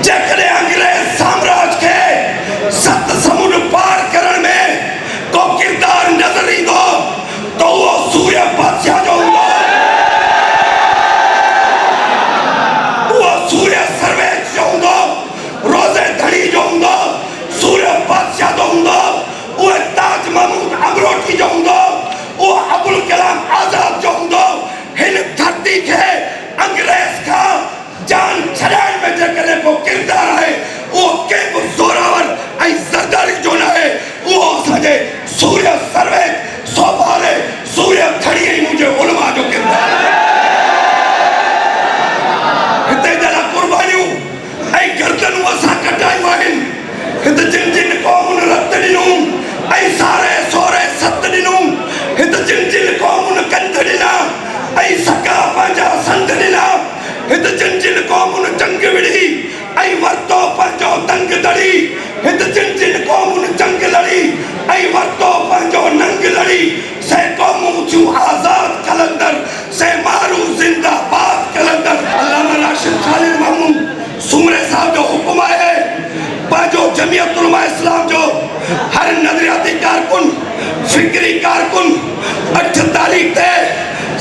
जेकॾहिं अंग्रेज साम्राज्य खे सत समुंड पार करण में को किरदार नज़र ईंदो तो उहो सूर्य बादशाह जो हूंदो, उहो सूर्य सर्वेश जो हूंदो, रोज़े धड़ी जो हूंदो, सूर्य बादशाह जो हूंदो, उहो ताज महमूद अमरोटी जो हूंदो, उहो अबुल कलाम आज़ाद जो हूंदो। हिन धरती खे अंग्रेज खां जान छॾाइण में जेकॾहिं को किरदार आहे उहो कंहिं बि ज़ोरावर ऐं ज़रदारी जो न आहे, उहो असांजे सूर्य सर्वेश सोभाले सूर्य धड़ी ऐं मुंहिंजे उलमा जो किरदार आहे। हिते जहिड़ा कुर्बानियूं ऐं गर्दनूं असां कटायूं आहिनि, हिते जिन जिन क़ौमुनि रत ॾिनूं ऐं सारे सोरे सत ॾिनूं, हिते जिन जिन क़ौमुनि कंध ॾिना ऐं सका पंहिंजा संद ॾिना, हिते जिन जिन क़ौमुनि जंग विड़ी ऐं वरितो पंहिंजो दंग दड़ी, हिते जिन जिन क़ौमुनि जंग लड़ी ऐं वरितो पंहिंजो नंग लड़ी, से क़ौमूं थियूं आज़ाद कलंदर, से मारू ज़िंदाबाद कलंदर। अल्लामा राशिद ख़ालिद महमूद सुमरे साहब जो हुक्म आहे, पंहिंजो जमियत उलमा इस्लाम जो हर नज़रियाती कारकुन फिक्री कारकुन 8 तारीख़ ते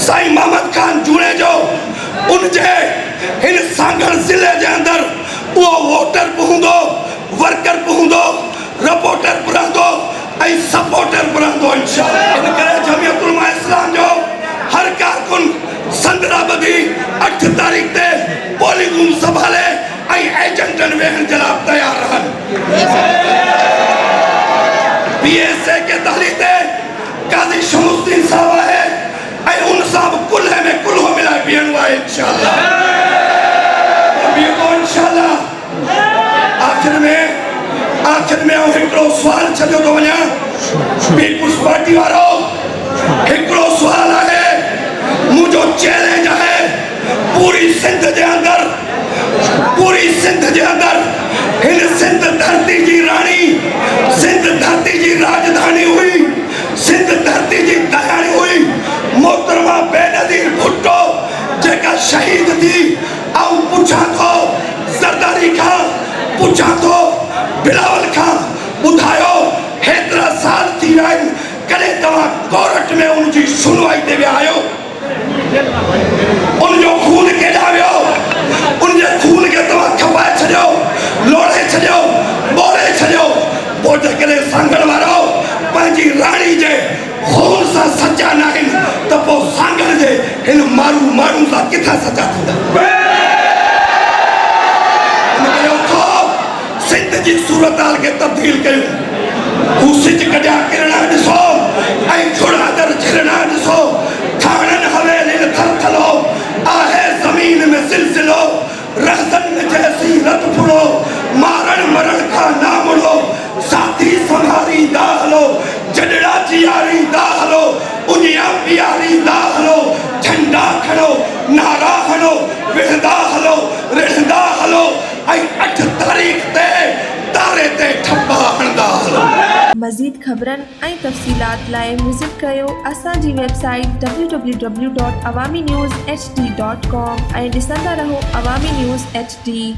साईं मोहम्मद खान जूणे जो उनजे हिन सांगड़ ज़िले जे अंदर उहो वोटर बि हूंदो, वर्कर बि हूंदो, रिपोर्टर बि रहंदो ऐं सपोर्टर बि रहंदो इंशाअल्लाह। इन करे जमियत उलमा इस्लाम जो हर कारकुन संदरा बदी 8 तारीख़ ते पोलिंग बूथ संभाले ऐं एजेंटन वेहण जे लाइ तयार रहनि। बीएसए के दहली ते काज़ी शमसुद्दीन साहब आहे ऐं उन सां बि कुल्हे में कुल्हो मिलाए बीहणो आहे इंशाअल्लाह। आखिर में हिकिड़ो सुवाल छॾियो थो वञा, पीपुल्स पार्टी वारो हिकिड़ो सुवाल आहे, मुंहिंजो चैलेंज आहे पूरी सिंध जे अंदर हिन सिंध धरती जी राणी, सिंध धरती जी राजधानी हुई, सिंध धरती जी दयाणी हुई, मोहतरमा बेनज़ीर भुट्टो जेका शहीद थी। ऐं पुछां थो ज़रदारी खां, पुछां थो बिलावल खां, ॿुधायो हेतिरा साल थी विया आहिनि, कॾहिं तव्हां कोर्ट में उनजी सुनवाई ते विया आहियो? उनजो खून केॾां वियो? उनजे खून खे तव्हां खपाए छॾियो, लोड़े छॾियो, ॿोड़े छॾियो। पोइ जेकॾहिं सांगड़ वारो पंहिंजी राणी जे खून सां सचा न आहिनि त पोइ सांगड़ जे हिन माण्हू सां किथां सचा थींदा? सिंध जी सूरत हाल खे तब्दील कयूं। हू सिज कढिया किरणा ॾिसो ऐं झुड़ादर झिरणा ॾिसो, थाणनि हवेलियुनि थरथलो आहे ज़मीन में सिलसिलो, रहज़न में जैसी रत फुड़ो, मारण मरण खां ना मुड़ो, साथी संभारींदा हलो, जॾड़ा जीआरींदा हलो, उनिया पीआरींदा हलो, झंडा खणो, नारा हणो, विढ़ंदा हलो, रिढ़ंदा हलो ऐं 8 तारीख़ ते तारे ते ठप्पा हणंदा हलो। मज़ीद ख़बरनि ऐं तफ़सीलात लाइ विज़िट कयो असांजी वेबसाइट www.awamiNewsHD.com ऐं ॾिसंदा रहो अवामी न्यूज़ HD।